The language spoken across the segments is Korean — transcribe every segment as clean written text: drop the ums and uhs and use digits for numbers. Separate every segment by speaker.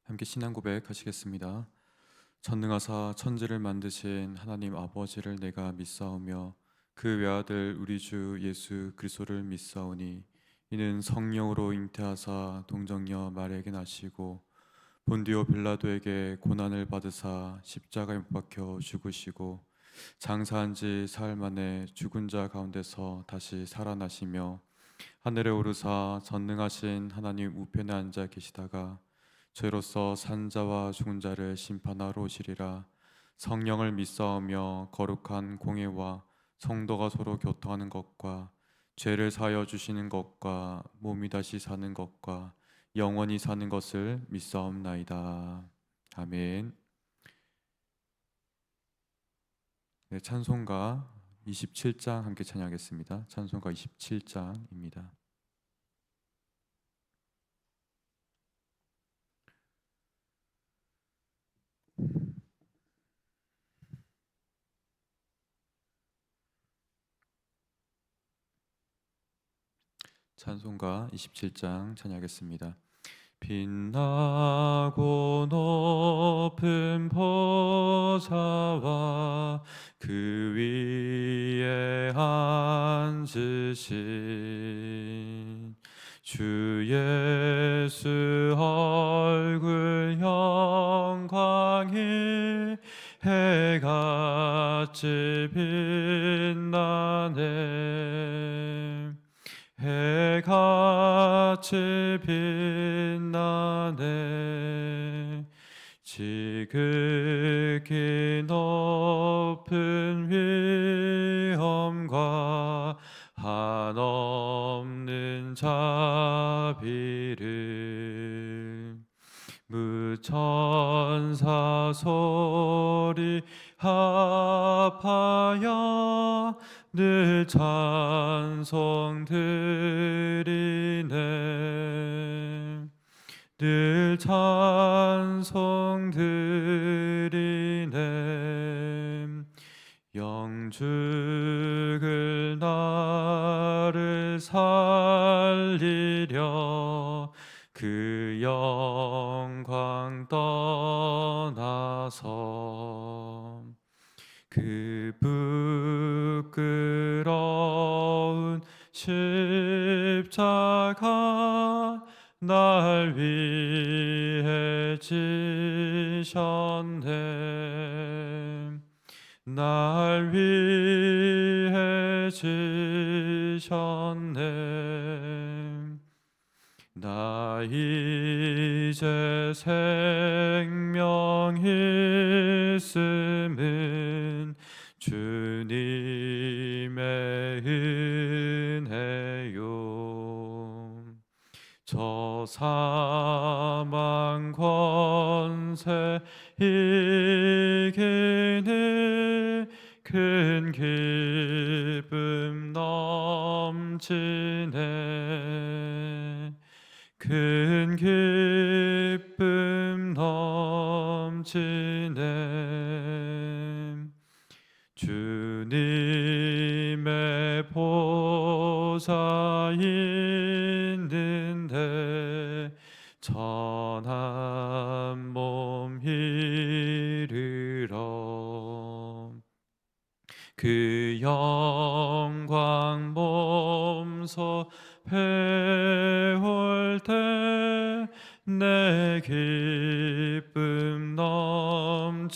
Speaker 1: 함께 신앙 고백하시겠습니다. 전능하사 천지를 만드신 하나님 아버지를 내가 믿사오며 그 외아들 우리 주 예수 그리스도를 믿사오니 이는 성령으로 잉태하사 동정녀 마리아에게 나시고 본디오 빌라도에게 고난을 받으사 십자가에 못 박혀 죽으시고 장사한 지 사흘 만에 죽은 자 가운데서 다시 살아나시며 하늘에 오르사 전능하신 하나님 우편에 앉아 계시다가 저희로서 산자와 죽은 자를 심판하러 오시리라. 성령을 믿사오며 거룩한 공예와 성도가 서로 교통하는 것과 죄를 사하여 주시는 것과 몸이 다시 사는 것과 영원히 사는 것을 믿사옵나이다. 아멘. 네, 찬송가 27장 함께 찬양하겠습니다. 찬송가 27장입니다. 찬송가 27장 찬양하겠습니다. 빛나고 높은 보좌와 그 위에 앉으신 주 예수 얼굴 영광이 해같이 빛나네. 해같이 빛나네. 지극히 높은 위엄과 한없는 자비를 무천사 소리 합하여 늘 찬송 드리네. 늘 찬송 드리네. 영죽을 나를 살리려 그 영광 떠나서 그 부끄러운 십자가 날 위해 지셨네. 날 위해 지셨네. 나 이제 생명 있음은 주님의 은혜요. 저 사망 권세 이기는 큰 기쁨 넘치네. 큰 기쁨 넘치네. 주님의 보좌 있는데 전한 몸 이르러 그 영광 몸소 배울 때 내 기쁨 넘치리.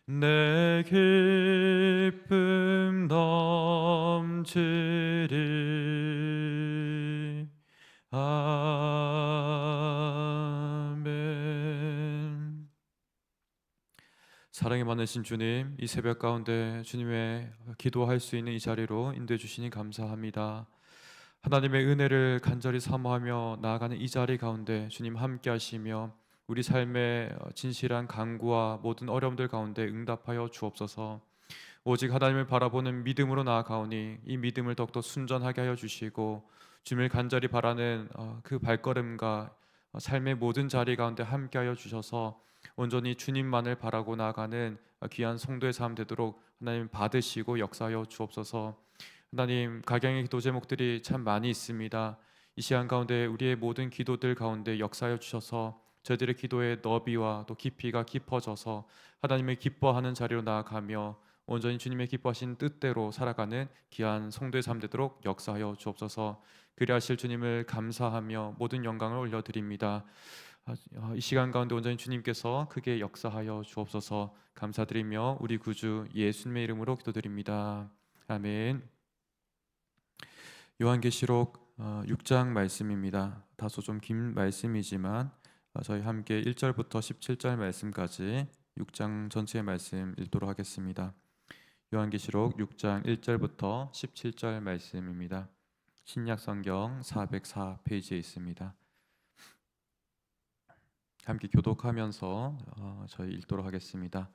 Speaker 1: 내 기쁨 넘치리. 아멘. 사랑이 많으신 주님, 이 새벽 가운데 주님의 기도할 수 있는 이 자리로 인도해 주시니 감사합니다. 하나님의 은혜를 간절히 사모하며 나아가는 이 자리 가운데 주님 함께 하시며 우리 삶의 진실한 간구와 모든 어려움들 가운데 응답하여 주옵소서. 오직 하나님을 바라보는 믿음으로 나아가오니 이 믿음을 더욱더 순전하게 하여 주시고 주님을 간절히 바라는 그 발걸음과 삶의 모든 자리 가운데 함께하여 주셔서 온전히 주님만을 바라고 나아가는 귀한 성도의 삶 되도록 하나님 받으시고 역사하여 주옵소서. 하나님, 각양의 기도 제목들이 참 많이 있습니다. 이 시간 가운데 우리의 모든 기도들 가운데 역사하여 주셔서 저희들의 기도의 너비와 또 깊이가 깊어져서 하나님의 기뻐하는 자리로 나아가며 온전히 주님의 기뻐하신 뜻대로 살아가는 귀한 성도의 삶 되도록 역사하여 주옵소서. 그리하실 주님을 감사하며 모든 영광을 올려드립니다. 이 시간 가운데 온전히 주님께서 크게 역사하여 주옵소서. 감사드리며 우리 구주 예수님의 이름으로 기도드립니다. 아멘. 요한계시록 6장 말씀입니다. 다소 좀 긴 말씀이지만 저희 함께 1절부터 17절 말씀까지 6장 전체의 말씀 읽도록 하겠습니다. 요한계시록 6장 1절부터 17절 말씀입니다. 신약성경 404페이지에 있습니다. 함께 교독하면서 저희 읽도록 하겠습니다.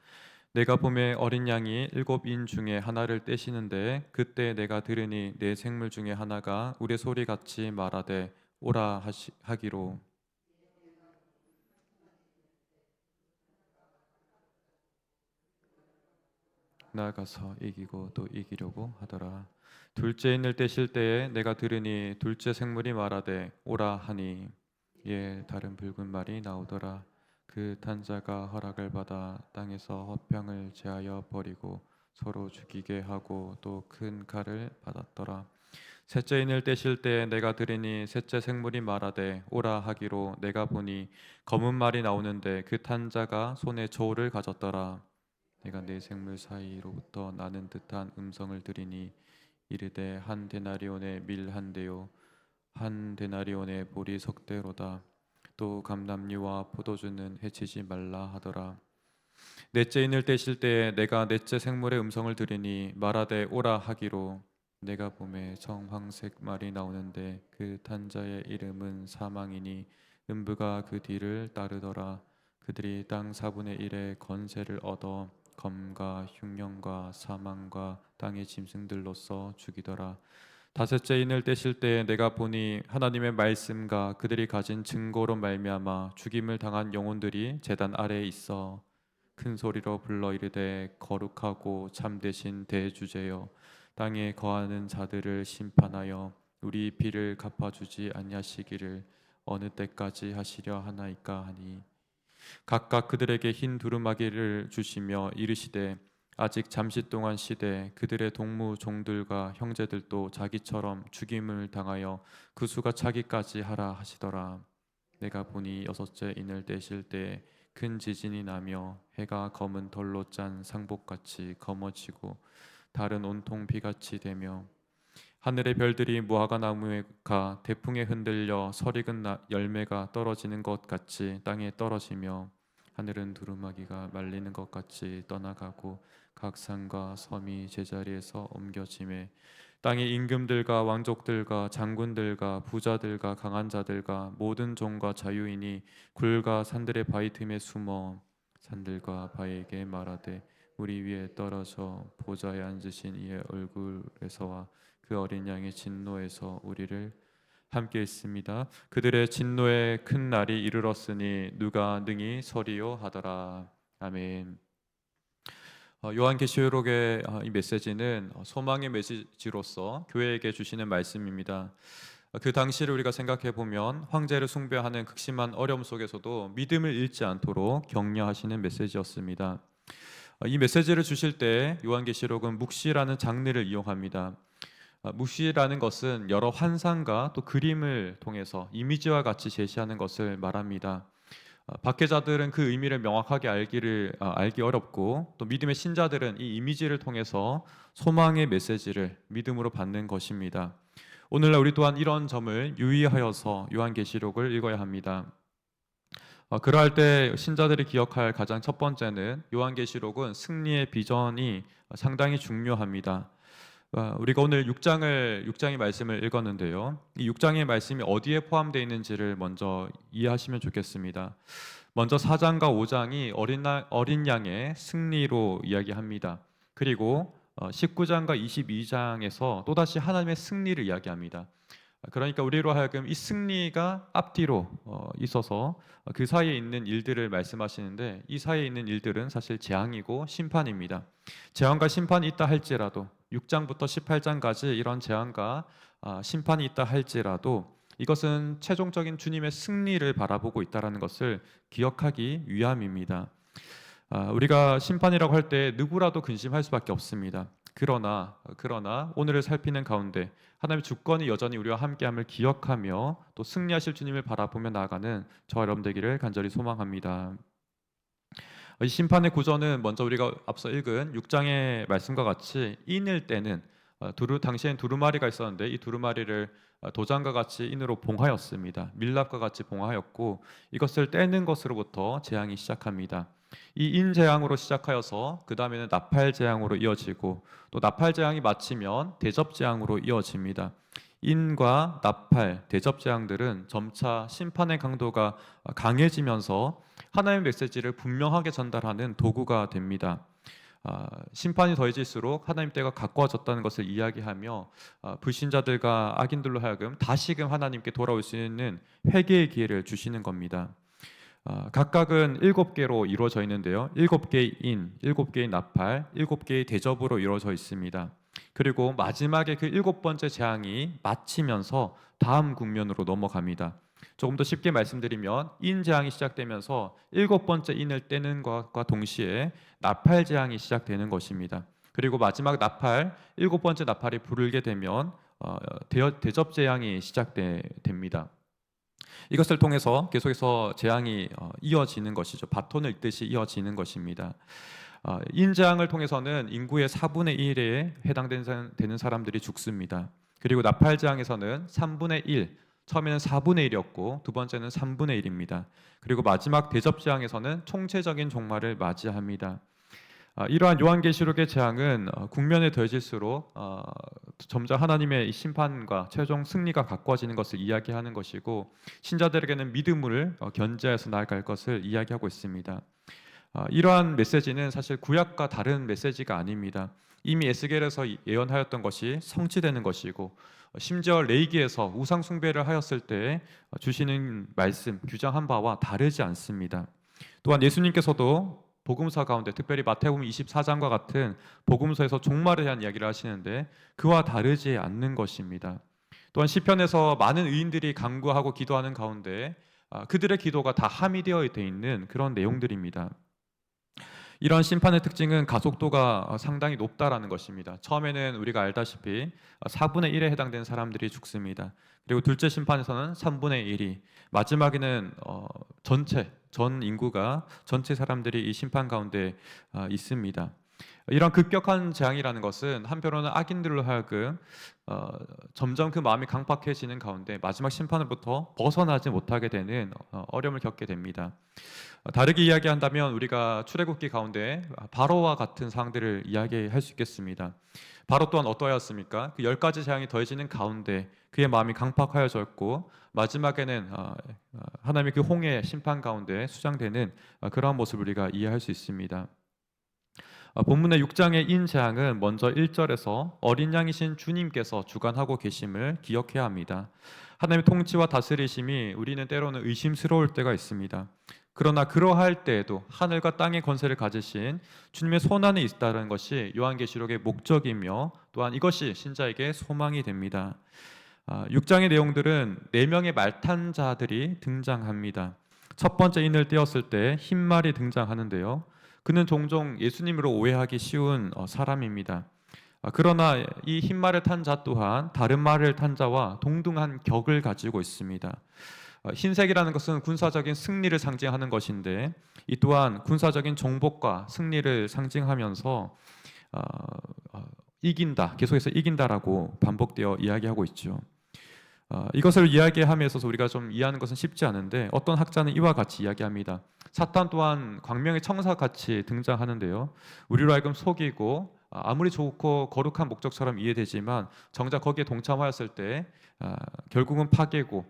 Speaker 1: 내가 보매 어린 양이 7인 중에 하나를 떼시는데 그때 내가 들으니 내 생물 중에 하나가 우레소리같이 말하되 오라 하기로 나아가서 이기고 또 이기려고 하더라. 둘째 인을 떼실 때에 내가 들으니 둘째 생물이 말하되 오라 하니 예 다른 붉은 말이 나오더라. 그 탄자가 허락을 받아 땅에서 화평을 제하여 버리고 서로 죽이게 하고 또 큰 칼을 받았더라. 셋째 인을 떼실 때에 내가 들으니 셋째 생물이 말하되 오라 하기로 내가 보니 검은 말이 나오는데 그 탄자가 손에 저울을 가졌더라. 내가 네 생물 사이로부터 나는 듯한 음성을 들으니 이르되 한 데나리온의 밀 한 대요 한 데나리온의 보리 석 대로다. 또 감람류와 포도주는 해치지 말라 하더라. 넷째 인을 떼실 때에 내가 넷째 생물의 음성을 들으니 말하되 오라 하기로 내가 봄에 청황색 말이 나오는데 그 탄자의 이름은 사망이니 음부가 그 뒤를 따르더라. 그들이 땅 4분의 1의 건세를 얻어 검과 흉년과 사망과 땅의 짐승들로서 죽이더라. 다섯째 인을 떼실 때에 내가 보니 하나님의 말씀과 그들이 가진 증거로 말미암아 죽임을 당한 영혼들이 제단 아래에 있어 큰 소리로 불러 이르되 거룩하고 참되신 대주제여 땅에 거하는 자들을 심판하여 우리 피를 갚아주지 아니하시기를 어느 때까지 하시려 하나이까 하니 각각 그들에게 흰 두루마기를 주시며 이르시되 아직 잠시 동안 시되 그들의 동무 종들과 형제들도 자기처럼 죽임을 당하여 그 수가 차기까지 하라 하시더라. 내가 보니 여섯째 인을 떼실 때 큰 지진이 나며 해가 검은 덜로 짠 상복같이 검어지고 달은 온통 비같이 되며 하늘의 별들이 무화과 나무가 태풍에 흔들려 설익은 열매가 떨어지는 것 같이 땅에 떨어지며 하늘은 두루마기가 말리는 것 같이 떠나가고 각 산과 섬이 제자리에서 옮겨짐에 땅의 임금들과 왕족들과 장군들과 부자들과 강한 자들과 모든 종과 자유인이 굴과 산들의 바위 틈에 숨어 산들과 바위에게 말하되 우리 위에 떨어져 보좌에 앉으신 이의 얼굴에서와 그 어린 양의 진노에서 우리를 함께 있습니다. 그들의 진노의 큰 날이 이르렀으니 누가 능히 서리요 하더라. 아멘. 요한계시록의 이 메시지는 소망의 메시지로서 교회에게 주시는 말씀입니다. 그 당시를 우리가 생각해 보면 황제를 숭배하는 극심한 어려움 속에서도 믿음을 잃지 않도록 격려하시는 메시지였습니다. 이 메시지를 주실 때 요한계시록은 묵시라는 장르를 이용합니다. 묵시라는 것은 여러 환상과 또 그림을 통해서 이미지와 같이 제시하는 것을 말합니다. 박해자들은 그 의미를 명확하게 알기 어렵고 또 믿음의 신자들은 이 이미지를 통해서 소망의 메시지를 믿음으로 받는 것입니다. 오늘날 우리 또한 이런 점을 유의하여서 요한계시록을 읽어야 합니다. 그러할 때 신자들이 기억할 가장 첫 번째는 요한계시록은 승리의 비전이 상당히 중요합니다. 우리가 오늘 6장의 말씀을 읽었는데요. 이 6장의 말씀이 어디에 포함되어 있는지를 먼저 이해하시면 좋겠습니다. 먼저 4장과 5장이 어린 양의 승리로 이야기합니다. 그리고 19장과 22장에서 또다시 하나님의 승리를 이야기합니다. 그러니까 우리로 하여금 이 승리가 앞뒤로 있어서 그 사이에 있는 일들을 말씀하시는데 이 사이에 있는 일들은 사실 재앙이고 심판입니다. 재앙과 심판이 있다 할지라도 6장부터 18장까지 이런 재앙과 심판이 있다 할지라도 이것은 최종적인 주님의 승리를 바라보고 있다는 것을 기억하기 위함입니다. 우리가 심판이라고 할 때 누구라도 근심할 수밖에 없습니다. 그러나 오늘을 살피는 가운데 하나님의 주권이 여전히 우리와 함께함을 기억하며 또 승리하실 주님을 바라보며 나아가는 저와 여러분 되기를 간절히 소망합니다. 이 심판의 구조는 먼저 우리가 앞서 읽은 6장의 말씀과 같이 인을 떼는 당시엔 두루마리가 있었는데 이 두루마리를 도장과 같이 인으로 봉하였습니다. 밀랍과 같이 봉하였고 이것을 떼는 것으로부터 재앙이 시작합니다. 이 인재앙으로 시작하여서 그 다음에는 나팔재앙으로 이어지고 또 나팔재앙이 마치면 대접재앙으로 이어집니다. 인과 나팔, 대접재앙들은 점차 심판의 강도가 강해지면서 하나님의 메시지를 분명하게 전달하는 도구가 됩니다. 심판이 더해질수록 하나님 때가 가까워졌다는 것을 이야기하며 불신자들과 악인들로 하여금 다시금 하나님께 돌아올 수 있는 회개의 기회를 주시는 겁니다. 각각은 7개로 이루어져 있는데요. 7개의 인, 7개의 나팔, 7개의 대접으로 이루어져 있습니다. 그리고 마지막에 그 7번째 재앙이 마치면서 다음 국면으로 넘어갑니다. 조금 더 쉽게 말씀드리면 인 재앙이 시작되면서 7번째 인을 떼는 것과 동시에 나팔 재앙이 시작되는 것입니다. 그리고 마지막 나팔, 7번째 나팔이 부르게 되면 대접 재앙이 시작됩니다. 이것을 통해서 계속해서 재앙이 이어지는 것이죠. 바톤을 읽듯이 이어지는 것입니다. 인재앙을 통해서는 인구의 4분의 1에 해당되는 사람들이 죽습니다. 그리고 나팔재앙에서는 3분의 1, 처음에는 4분의 1이었고 두 번째는 3분의 1입니다. 그리고 마지막 대접재앙에서는 총체적인 종말을 맞이합니다. 이러한 요한계시록의 재앙은 국면에 더해질수록 점점 하나님의 이 심판과 최종 승리가 가까워지는 것을 이야기하는 것이고 신자들에게는 믿음을 견제해서 나아갈 것을 이야기하고 있습니다. 이러한 메시지는 사실 구약과 다른 메시지가 아닙니다. 이미 에스겔에서 예언하였던 것이 성취되는 것이고 심지어 레위기에서 우상 숭배를 하였을 때 주시는 말씀, 규정한 바와 다르지 않습니다. 또한 예수님께서도 복음서 가운데 특별히 마태복음 24장과 같은 복음서에서 종말에 대한 이야기를 하시는데 그와 다르지 않는 것입니다. 또한 시편에서 많은 의인들이 간구하고 기도하는 가운데 그들의 기도가 다 함의되어 있는 그런 내용들입니다. 이런 심판의 특징은 가속도가 상당히 높다라는 것입니다. 처음에는 우리가 알다시피 4분의 1에 해당되는 사람들이 죽습니다. 그리고 둘째 심판에서는 3분의 1이, 마지막에는 전 인구가 전체 사람들이 이 심판 가운데 있습니다. 이런 급격한 재앙이라는 것은 한편으로는 악인들로 하여금 점점 그 마음이 강팍해지는 가운데 마지막 심판으로부터 벗어나지 못하게 되는 어려움을 겪게 됩니다. 다르게 이야기한다면 우리가 출애굽기 가운데 바로와 같은 상황들을 이야기할 수 있겠습니다. 바로 또한 어떠하였습니까? 그 10가지 재앙이 더해지는 가운데 그의 마음이 강팍하여졌고 마지막에는 하나님의 그 홍해 심판 가운데 수장되는 그러한 모습을 우리가 이해할 수 있습니다. 본문의 6장의 인재앙은 먼저 1절에서 어린 양이신 주님께서 주관하고 계심을 기억해야 합니다. 하나님의 통치와 다스리심이 우리는 때로는 의심스러울 때가 있습니다. 그러나 그러할 때에도 하늘과 땅의 권세를 가지신 주님의 손안에 있다는 것이 요한계시록의 목적이며 또한 이것이 신자에게 소망이 됩니다. 6장의 내용들은 4명의 말탄 자들이 등장합니다. 첫 번째 인을 떼었을 때 흰말이 등장하는데요. 그는 종종 예수님으로 오해하기 쉬운 사람입니다. 그러나 이 흰말을 탄 자 또한 다른 말을 탄 자와 동등한 격을 가지고 있습니다. 흰색이라는 것은 군사적인 승리를 상징하는 것인데 이 또한 군사적인 정복과 승리를 상징하면서 이긴다, 계속해서 이긴다라고 반복되어 이야기하고 있죠. 이것을 이야기함에 있어서 우리가 좀 이해하는 것은 쉽지 않은데 어떤 학자는 이와 같이 이야기합니다. 사탄 또한 광명의 청사같이 등장하는데요. 우리로 하여금 속이고 아무리 좋고 거룩한 목적처럼 이해되지만 정작 거기에 동참하였을 때 결국은 파괴고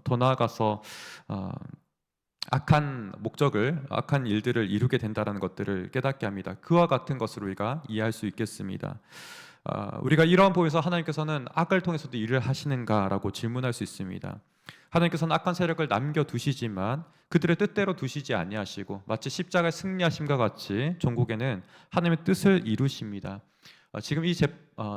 Speaker 1: 더 나아가서 악한 목적을, 악한 일들을 이루게 된다는 것들을 깨닫게 합니다. 그와 같은 것을 우리가 이해할 수 있겠습니다. 우리가 이러한 부분에서 하나님께서는 악을 통해서도 일을 하시는가라고 질문할 수 있습니다. 하나님께서는 악한 세력을 남겨두시지만 그들의 뜻대로 두시지 아니하시고 마치 십자가의 승리하심과 같이 종국에는 하나님의 뜻을 이루십니다. 지금 이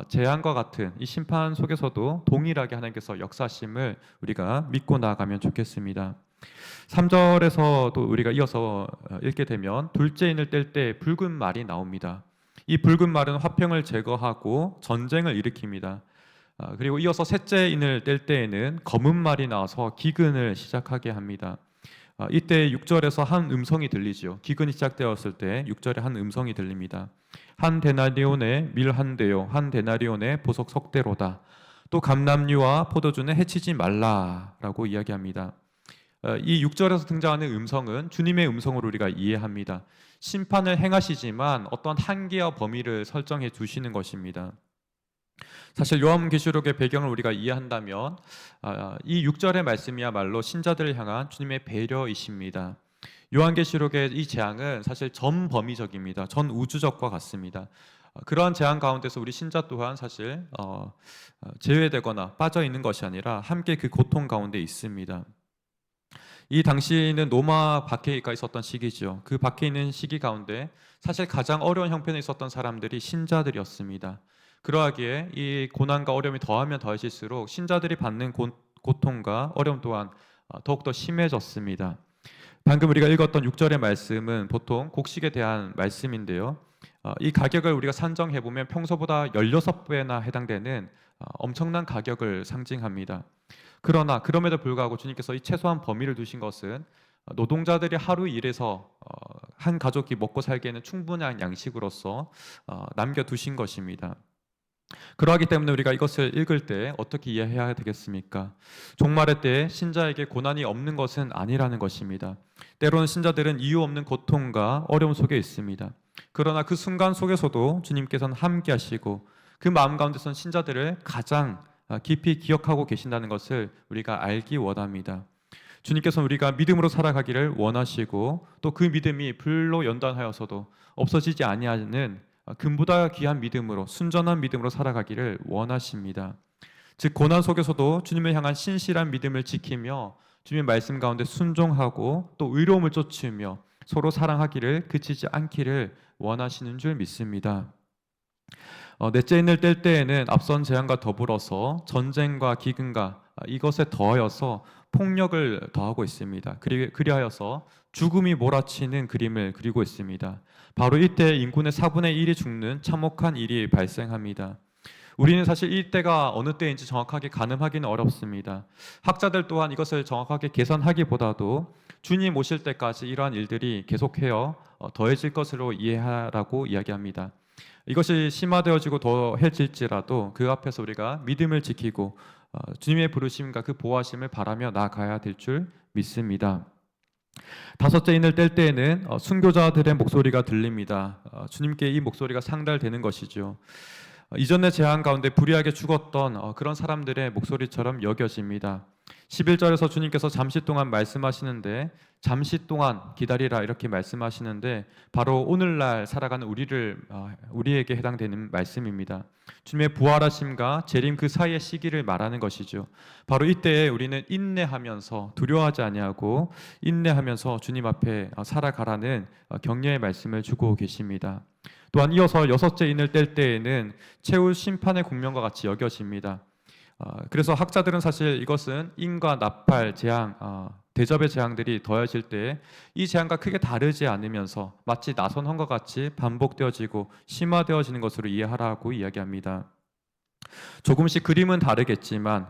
Speaker 1: 재앙과 같은 이 심판 속에서도 동일하게 하나님께서 역사심을 우리가 믿고 나아가면 좋겠습니다. 3절에서도 우리가 이어서 읽게 되면 둘째 인을 뗄 때 붉은 말이 나옵니다. 이 붉은 말은 화평을 제거하고 전쟁을 일으킵니다. 그리고 이어서 셋째 인을 뗄 때에는 검은 말이 나와서 기근을 시작하게 합니다. 이때 6절에서 한 음성이 들리죠. 기근이 시작되었을 때 6절에 한 음성이 들립니다. 한 데나리온의 밀 한 대요, 한 데나리온의 보석 석대로다. 또 감람류와 포도주는 해치지 말라라고 이야기합니다. 이 6절에서 등장하는 음성은 주님의 음성으로 우리가 이해합니다. 심판을 행하시지만 어떤 한계와 범위를 설정해 주시는 것입니다. 사실 요한계시록의 배경을 우리가 이해한다면 이 6절의 말씀이야말로 신자들을 향한 주님의 배려이십니다. 요한계시록의 이 재앙은 사실 전범위적입니다. 전 우주적과 같습니다. 그러한 재앙 가운데서 우리 신자 또한 사실 제외되거나 빠져 있는 것이 아니라 함께 그 고통 가운데 있습니다. 이 당시에는 로마 박해가 있었던 시기죠. 그 박해 있는 시기 가운데 사실 가장 어려운 형편에 있었던 사람들이 신자들이었습니다. 그러하기에 이 고난과 어려움이 더하면 더해질수록 신자들이 받는 고통과 어려움 또한 더욱더 심해졌습니다. 방금 우리가 읽었던 6절의 말씀은 보통 곡식에 대한 말씀인데요. 이 가격을 우리가 산정해 보면 평소보다 16배나 해당되는 엄청난 가격을 상징합니다. 그러나 그럼에도 불구하고 주님께서 이 최소한 범위를 두신 것은 노동자들이 하루 일해서 한 가족이 먹고 살기에는 충분한 양식으로서 남겨두신 것입니다. 그러하기 때문에 우리가 이것을 읽을 때 어떻게 이해해야 되겠습니까? 종말의 때에 신자에게 고난이 없는 것은 아니라는 것입니다. 때로는 신자들은 이유 없는 고통과 어려움 속에 있습니다. 그러나 그 순간 속에서도 주님께서는 함께 하시고 그 마음 가운데서는 신자들을 가장 깊이 기억하고 계신다는 것을 우리가 알기 원합니다. 주님께서는 우리가 믿음으로 살아가기를 원하시고 또 그 믿음이 불로 연단하여서도 없어지지 아니하는 금보다 귀한 믿음으로 순전한 믿음으로 살아가기를 원하십니다. 즉 고난 속에서도 주님을 향한 신실한 믿음을 지키며 주님의 말씀 가운데 순종하고 또 의로움을 쫓으며 서로 사랑하기를 그치지 않기를 원하시는 줄 믿습니다. 넷째 인을 뗄 때에는 앞선 재앙과 더불어서 전쟁과 기근과 이것에 더하여서 폭력을 더하고 있습니다. 그리하여서 죽음이 몰아치는 그림을 그리고 있습니다. 바로 이때 인구의 4분의 1이 죽는 참혹한 일이 발생합니다. 우리는 사실 이때가 어느 때인지 정확하게 가늠하기는 어렵습니다. 학자들 또한 이것을 정확하게 계산하기보다도 주님 오실 때까지 이러한 일들이 계속해요 더해질 것으로 이해하라고 이야기합니다. 이것이 심화되어지고 더해질지라도 그 앞에서 우리가 믿음을 지키고 주님의 부르심과 그 보호하심을 바라며 나아가야 될 줄 믿습니다. 다섯째 인을 뗄 때에는 순교자들의 목소리가 들립니다. 주님께 이 목소리가 상달되는 것이죠. 이전의 재앙 가운데 불의하게 죽었던 그런 사람들의 목소리처럼 여겨집니다. 11절에서 주님께서 잠시 동안 말씀하시는데 잠시 동안 기다리라 이렇게 말씀하시는데 바로 오늘날 살아가는 우리에게 해당되는 말씀입니다. 주님의 부활하심과 재림 그 사이의 시기를 말하는 것이죠. 바로 이때에 우리는 인내하면서 두려워하지 아니하고 인내하면서 주님 앞에 살아가라는 격려의 말씀을 주고 계십니다. 또한 이어서 여섯째 인을 뗄 때에는 최후 심판의 국면과 같이 여겨집니다. 그래서 학자들은 사실 이것은 인과 나팔, 재앙, 대접의 재앙들이 더해질 때 이 재앙과 크게 다르지 않으면서 마치 나선헌과 같이 반복되어지고 심화되어지는 것으로 이해하라고 이야기합니다. 조금씩 그림은 다르겠지만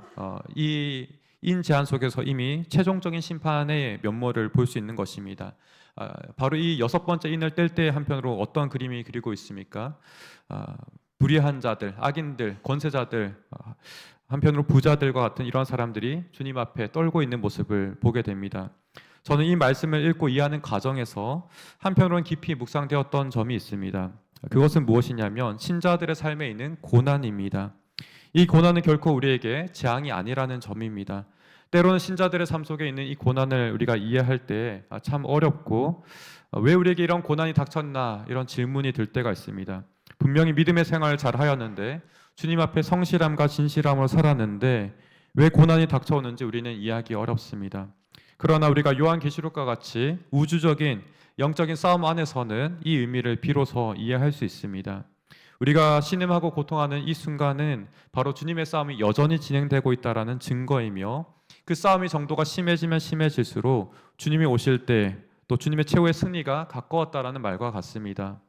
Speaker 1: 이 인재한 속에서 이미 최종적인 심판의 면모를 볼 수 있는 것입니다. 바로 이 여섯 번째 인을 뗄 때 한편으로 어떤 그림이 그리고 있습니까? 불의한 자들, 악인들, 권세자들, 한편으로 부자들과 같은 이러한 사람들이 주님 앞에 떨고 있는 모습을 보게 됩니다. 저는 이 말씀을 읽고 이해하는 과정에서 한편으로는 깊이 묵상되었던 점이 있습니다. 그것은 무엇이냐면 신자들의 삶에 있는 고난입니다. 이 고난은 결코 우리에게 재앙이 아니라는 점입니다. 때로는 신자들의 삶 속에 있는 이 고난을 우리가 이해할 때 참 어렵고 왜 우리에게 이런 고난이 닥쳤나 이런 질문이 들 때가 있습니다. 분명히 믿음의 생활을 잘 하였는데 주님 앞에 성실함과 진실함으로 살았는데 왜 고난이 닥쳐오는지 우리는 이해하기 어렵습니다. 그러나 우리가 요한계시록과 같이 우주적인 영적인 싸움 안에서는 이 의미를 비로소 이해할 수 있습니다.
Speaker 2: 우리가 신음하고 고통하는 이 순간은 바로 주님의 싸움이 여전히 진행되고 있다라는 증거이며, 그 싸움의 정도가 심해지면 심해질수록 주님이 오실 때 또 주님의 최후의 승리가 가까웠다라는 말과 같습니다.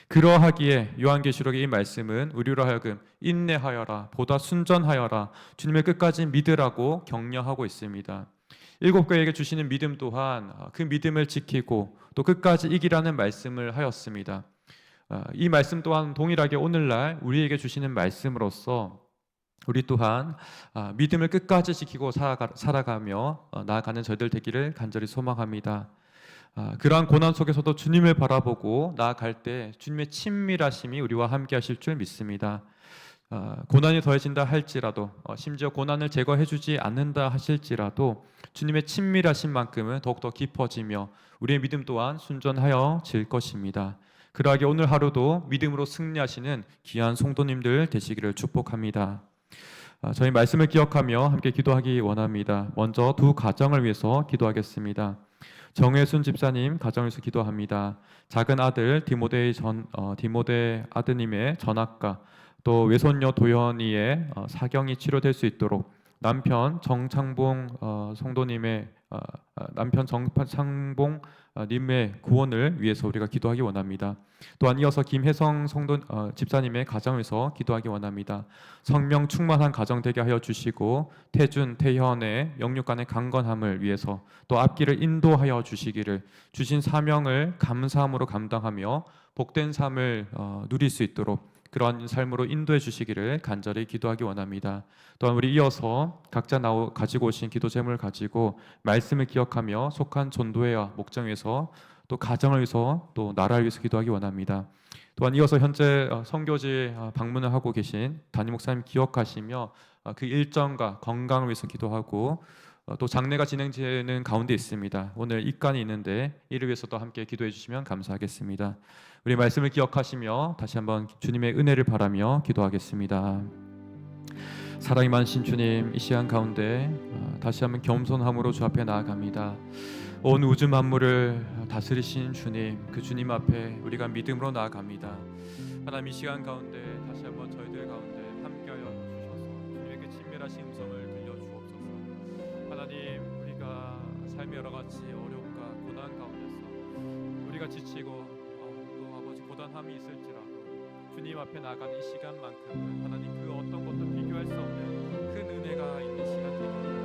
Speaker 2: 그러하기에 요한계시록의 이 말씀은 우리로 하여금 인내하여라, 보다 순전하여라, 주님의 끝까지 믿으라고 격려하고 있습니다. 일곱 교회에게 주시는 믿음 또한 그 믿음을 지키고 또 끝까지 이기라는 말씀을 하였습니다. 이 말씀 또한 동일하게 오늘날 우리에게 주시는 말씀으로서 우리 또한 믿음을 끝까지 지키고 살아가며 나아가는 저희들 되기를 간절히 소망합니다. 그러한 고난 속에서도 주님을 바라보고 나아갈 때 주님의 친밀하심이 우리와 함께 하실 줄 믿습니다. 고난이 더해진다 할지라도, 심지어 고난을 제거해 주지 않는다 하실지라도 주님의 친밀하신 만큼은 더욱더 깊어지며 우리의 믿음 또한 순전하여질 것입니다. 그러하게 오늘 하루도 믿음으로 승리하시는 귀한 성도님들 되시기를 축복합니다. 저희 말씀을 기억하며 함께 기도하기 원합니다. 먼저 두 가정을 위해서 기도하겠습니다. 정혜순 집사님 가정을 위해서 기도합니다. 작은 아들 디모데 아드님의 전학과, 또 외손녀 도연이의 사경이 치료될 수 있도록 남편 정창봉 성도님의 남편 정창봉 님의 구원을 위해서 우리가 기도하기 원합니다. 또한 이어서 김혜성 집사님의 가정에서 기도하기 원합니다. 성령 충만한 가정 되게 하여 주시고 태준, 태현의 영육 간의 강건함을 위해서 또 앞길을 인도하여 주시기를, 주신 사명을 감사함으로 감당하며 복된 삶을 누릴 수 있도록 그러한 삶으로 인도해 주시기를 간절히 기도하기 원합니다. 또한 우리 이어서 각자 가지고 오신 기도 제목을 가지고 말씀을 기억하며 속한 전도회와 목장에서 또 가정을 위해서 또 나라를 위해서 기도하기 원합니다. 또한 이어서 현재 선교지 방문을 하고 계신 담임 목사님 기억하시며 그 일정과 건강을 위해서 기도하고, 또 장례가 진행되는 가운데 있습니다. 오늘 입간이 있는데 이를 위해서도 함께 기도해 주시면 감사하겠습니다. 우리 말씀을 기억하시며 다시 한번 주님의 은혜를 바라며 기도하겠습니다. 사랑이 많으신 주님, 이 시간 가운데 다시 한번 겸손함으로 주 앞에 나아갑니다. 온 우주 만물을 다스리신 주님, 그 주님 앞에 우리가 믿음으로 나아갑니다. 하나님, 이 시간 가운데 다시 한번 저희들 가운데 함께하여 주셔서 주님의 그 친밀하신 음성을 들려주옵소서. 하나님, 우리가 삶의 여러 가지 어려움과 고난 가운데서 우리가 지치고 또 아버지 고단함이 있을지라도 주님 앞에 나아가는 이 시간만큼은 하나님 그 어떤 것도 비교할 수 없는 큰 은혜가 있는 시간 되기를